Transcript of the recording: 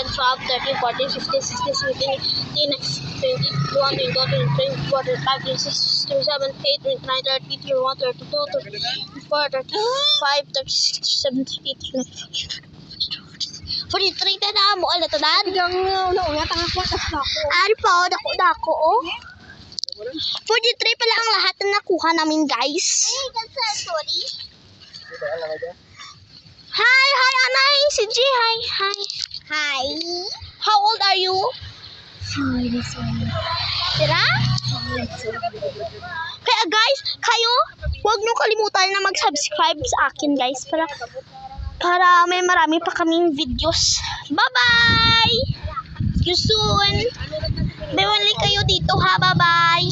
10, 12, 13, 14, 15, 16, 17, 18, 19, 20, 21, 22, 23, 24, 25, 26, 27, 28, 29, 30, 31, 32, 34, 35, 36, 37, 38, 43 na mo ala tanan. Hanggang nauna tanga ko tas ako. Ari po, dako oh. 43 pala ang lahat na nakuha namin, guys. Sorry. Hi, Anay. Si G, hi. Hi. How old are you? Tira? Kaya guys, kayo, huwag nyo kalimutan na mag-subscribe sa akin, guys. Para may marami pa kaming videos. Bye-bye! See you soon! Bewali kayo dito ha, bye-bye!